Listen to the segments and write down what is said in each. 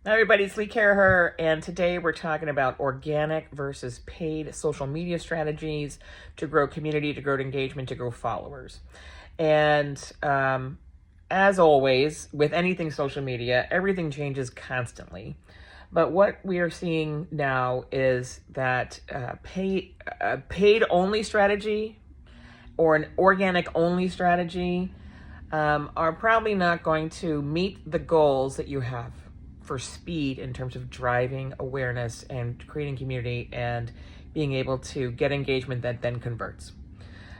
Hi everybody, it's Lee Caraher, and today we're talking about organic versus paid social media strategies to grow community, to grow engagement, to grow followers. And as always, with anything social media, everything changes constantly. But what we are seeing now is that paid only strategy or an organic only strategy are probably not going to meet the goals that you have for speed in terms of driving awareness and creating community and being able to get engagement that then converts.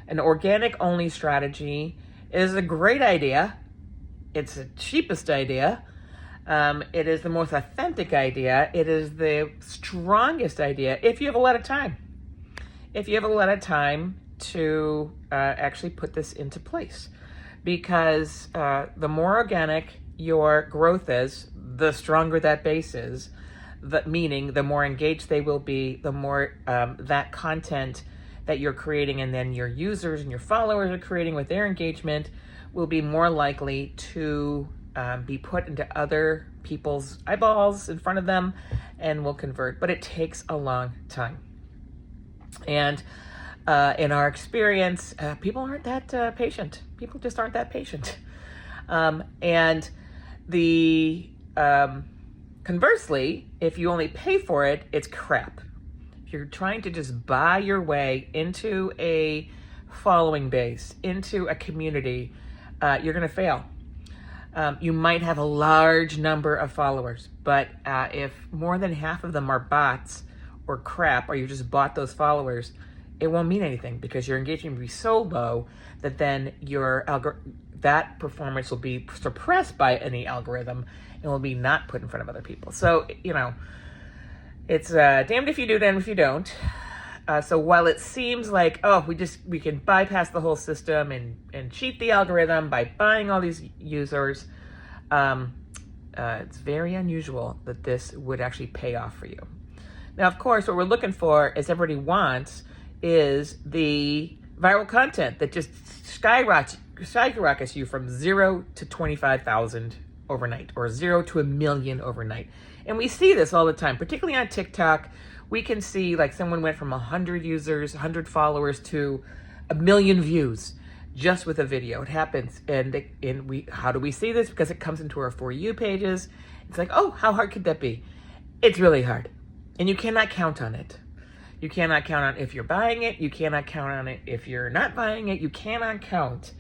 An organic only strategy is a great idea. It's the cheapest idea. It is the most authentic idea. It is the strongest idea if you have a lot of time. If you have a lot of time to actually put this into place. Because the more organic your growth is, the stronger that base is, meaning the more engaged they will be, the more that content that you're creating and then your users and your followers are creating with their engagement will be more likely to be put into other people's eyeballs in front of them and will convert. But it takes a long time. And in our experience, people aren't that patient. People just aren't that patient. And the conversely, if you only pay for it, it's crap. If you're trying to just buy your way into a following base, into a community, you're going to fail. You might have a large number of followers, but if more than half of them are bots or crap, or you just bought those followers, it won't mean anything because your engagement will be so low that then that performance will be suppressed by any algorithm and will be not put in front of other people. So, it's damned if you do, damned if you don't. So while it seems like, we can bypass the whole system and cheat the algorithm by buying all these users, it's very unusual that this would actually pay off for you. Now, of course, what we're looking for, as everybody wants, is the viral content that just skyrockets you from 0 to 25,000 overnight, or 0 to 1 million overnight. And we see this all the time, particularly on TikTok. We can see like someone went from 100 users, 100 followers to 1 million views just with a video. It happens. And how do we see this? Because it comes into our For You pages. It's like, oh, how hard could that be? It's really hard. And you cannot count on it. You cannot count on if you're buying it. You cannot count on it if you're not buying it. You cannot count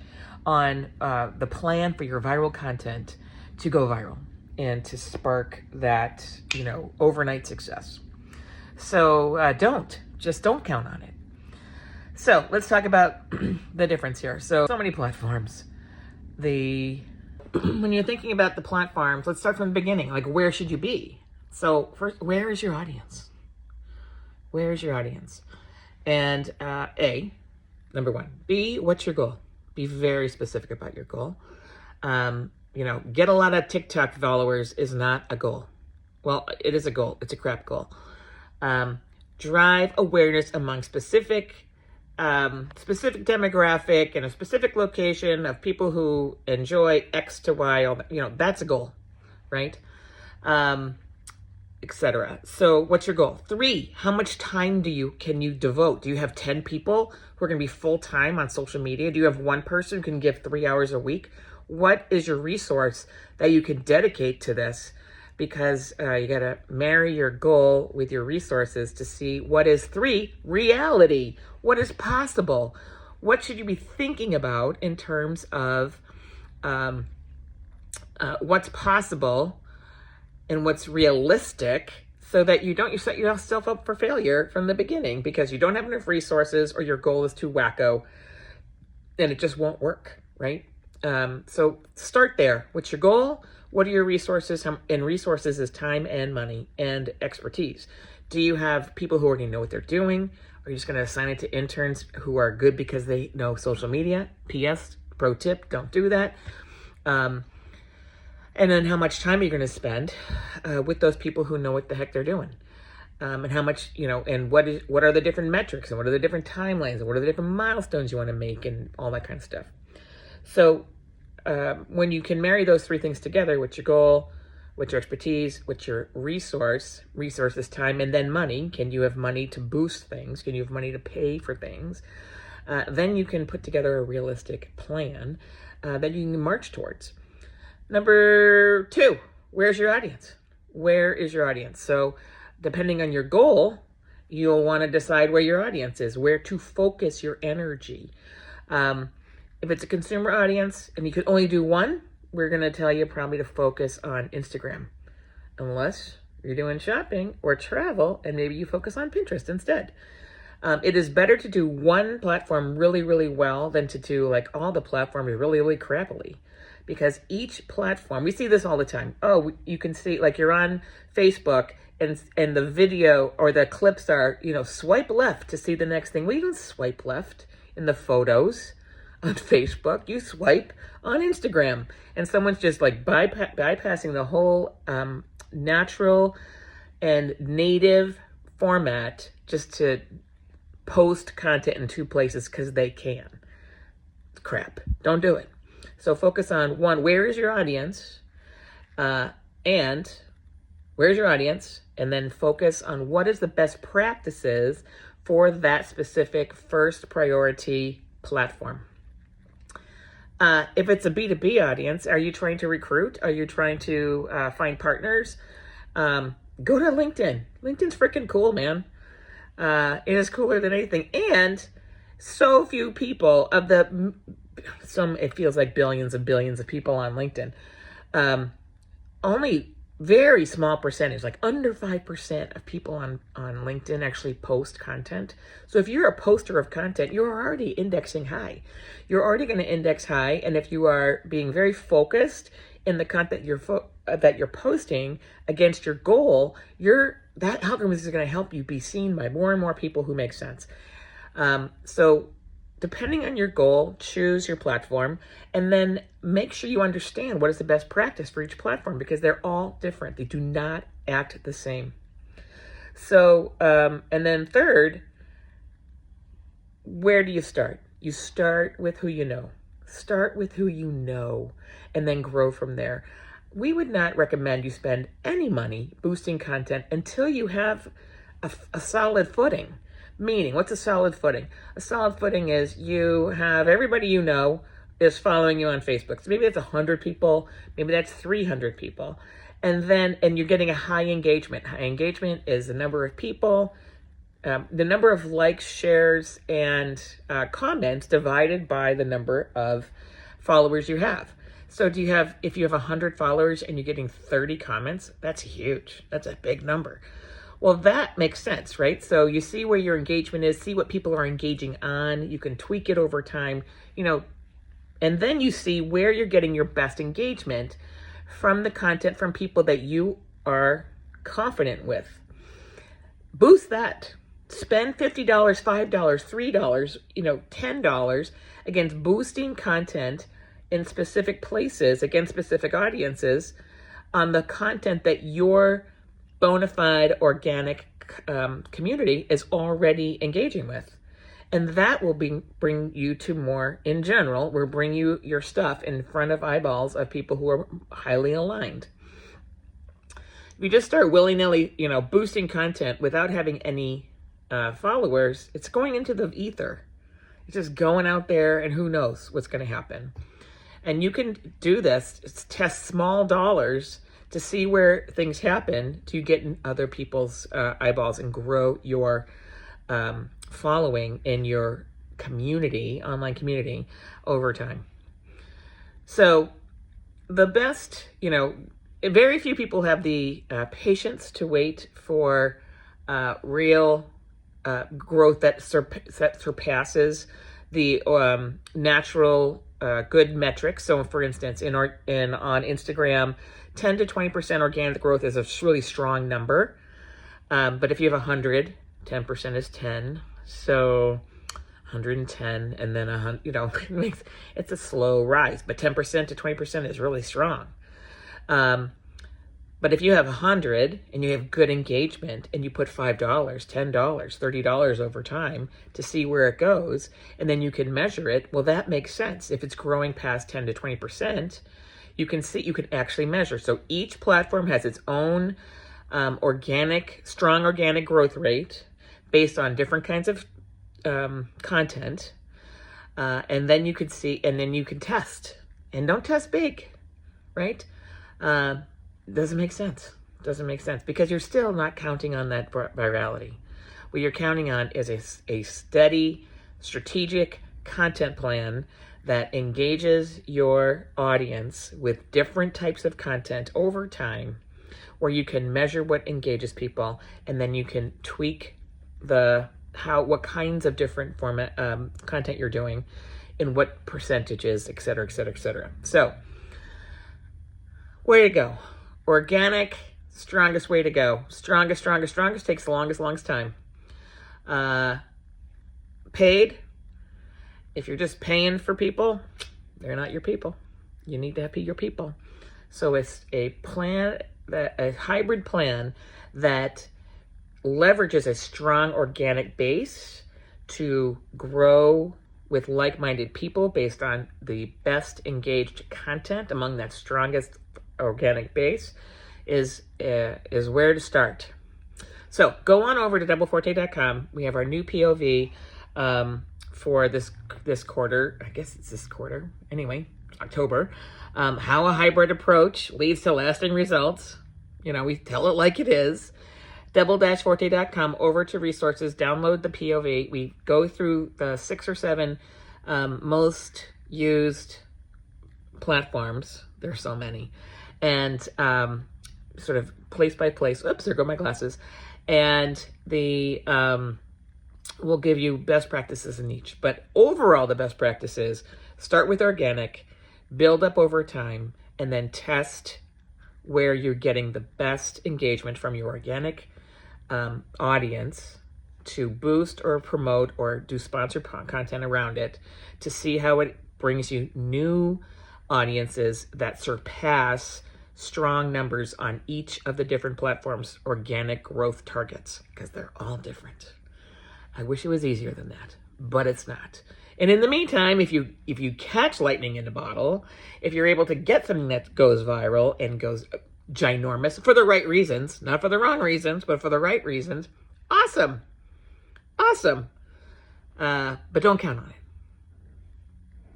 on the plan for your viral content to go viral and to spark that, overnight success. So don't count on it. So let's talk about the difference here. So many platforms. When you're thinking about the platforms, let's start from the beginning. Like, where should you be? So first, where is your audience? Where is your audience? And number one. B, what's your goal? Be very specific about your goal. Get a lot of TikTok followers is not a goal. Well, it is a goal. It's a crap goal. Drive awareness among specific demographic and a specific location of people who enjoy X to Y. That's a goal, right? Etc. So what's your goal? 3, how much time can you devote? Do you have 10 people who are going to be full-time on social media? Do you have one person who can give 3 hours a week? What is your resource that you can dedicate to this? Because you got to marry your goal with your resources to see what is 3, reality. What is possible? What should you be thinking about in terms of what's possible and what's realistic, so that you don't set yourself up for failure from the beginning because you don't have enough resources or your goal is too wacko and it just won't work, right? So start there. What's your goal? What are your resources? And resources is time and money and expertise. Do you have people who already know what they're doing? Are you just going to assign it to interns who are good because they know social media? P.S. Pro tip, don't do that. And then how much time are you going to spend with those people who know what the heck they're doing? And how much, and what are the different metrics, and what are the different timelines, and what are the different milestones you want to make, and all that kind of stuff. So when you can marry those 3 things together, what's your goal, What's your expertise? What's your resources, time, and then money? Can you have money to boost things? Can you have money to pay for things? Then you can put together a realistic plan that you can march towards. Number 2, where's your audience? Where is your audience? So depending on your goal, you'll want to decide where your audience is, where to focus your energy. If it's a consumer audience and you could only do one, we're going to tell you probably to focus on Instagram, unless you're doing shopping or travel, and maybe you focus on Pinterest instead. It is better to do one platform really, really well than to do like all the platforms really, really crappily. Because each platform, we see this all the time. Oh, you can see like you're on Facebook and the video or the clips are, swipe left to see the next thing. Well, you don't swipe left in the photos on Facebook. You swipe on Instagram. And someone's just like bypassing the whole natural and native format just to post content in 2 places because they can. Crap. Don't do it. So focus on 1, where is your audience? And where's your audience? And then focus on what is the best practices for that specific first priority platform. If it's a B2B audience, are you trying to recruit? Are you trying to find partners? Go to LinkedIn. LinkedIn's freaking cool, man. It is cooler than anything. And so few people of it feels like billions and billions of people on LinkedIn. Only very small percentage, like under 5% of people on LinkedIn actually post content. So if you're a poster of content, you're already indexing high. You're already going to index high. And if you are being very focused in the content that you're posting against your goal, that algorithm is going to help you be seen by more and more people who make sense. So depending on your goal, choose your platform and then make sure you understand what is the best practice for each platform because they're all different. They do not act the same. So, and then third, where do you start? You start with who you know. Start with who you know and then grow from there. We would not recommend you spend any money boosting content until you have a solid footing. Meaning, what's a solid footing? A solid footing is you have everybody you know is following you on Facebook. So maybe that's 100 people, maybe that's 300 people. And you're getting a high engagement. High engagement is the number of people, the number of likes, shares, and comments divided by the number of followers you have. So if you have 100 followers and you're getting 30 comments, that's huge. That's a big number. Well, that makes sense, right? So you see where your engagement is, see what people are engaging on. You can tweak it over time, and then you see where you're getting your best engagement from the content from people that you are confident with. Boost that. Spend $50, $5, $3, $10 against boosting content in specific places against specific audiences on the content that your bona fide organic community is already engaging with. And that will bring you to more, in general, will bring you your stuff in front of eyeballs of people who are highly aligned. If you just start willy-nilly, boosting content without having any followers, it's going into the ether. It's just going out there and who knows what's going to happen. And you can do this, test small dollars to see where things happen to get in other people's eyeballs and grow your following in your community, online community, over time. So the best, very few people have the patience to wait for real growth that surpasses the natural good metrics. So for instance, on Instagram, 10 to 20% organic growth is a really strong number. But if you have 100, 10% is 10. So 110 and then 100, it's a slow rise, but 10% to 20% is really strong. But if you have 100 and you have good engagement and you put $5, $10, $30 over time to see where it goes, and then you can measure it, well, that makes sense. If it's growing past 10 to 20%, you can see, you can actually measure. So each platform has its own strong organic growth rate based on different kinds of content. And then you could see, and then you can test. And don't test big, right? Doesn't make sense. Doesn't make sense because you're still not counting on that virality. What you're counting on is a steady, strategic content plan that engages your audience with different types of content over time, where you can measure what engages people, and then you can tweak what kinds of different format content you're doing, and what percentages, et cetera, et cetera, et cetera. So, way to go. Organic, strongest way to go. Strongest takes the longest time. Paid, if you're just paying for people, they're not your people. You need to be your people. So it's a hybrid plan that leverages a strong organic base to grow with like-minded people based on the best engaged content among that strongest organic base is where to start. So go on over to doubleforte.com. We have our new POV for this quarter. I guess it's this quarter. Anyway, October. How a hybrid approach leads to lasting results. We tell it like it is. Double-forte.com, over to resources, download the POV. We go through the 6 or 7 most used platforms. There's so many. And sort of place by place. Oops, there go my glasses. And we'll give you best practices in each. But overall, the best practices, start with organic, build up over time, and then test where you're getting the best engagement from your organic audience to boost or promote or do sponsored content around it to see how it brings you new audiences that surpass strong numbers on each of the different platforms' organic growth targets, because they're all different. I wish it was easier than that, but it's not. And in the meantime, if you catch lightning in a bottle, if you're able to get something that goes viral and goes ginormous for the right reasons, not for the wrong reasons, but for the right reasons, awesome. But don't count on it.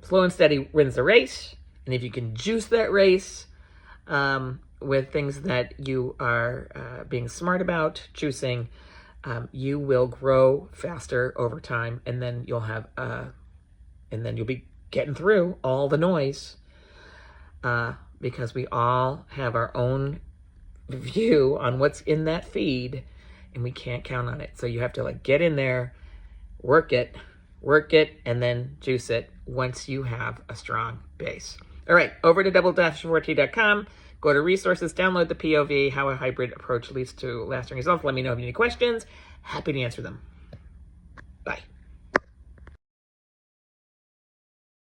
Slow and steady wins the race. And if you can juice that race with things that you are being smart about juicing, you will grow faster over time, and then you'll be getting through all the noise, because we all have our own view on what's in that feed, and we can't count on it. So you have to get in there, work it, and then juice it once you have a strong base. All right, over to double-forte.com. Go to resources, download the POV, how a hybrid approach leads to lasting results. Let me know if you have any questions. Happy to answer them. Bye.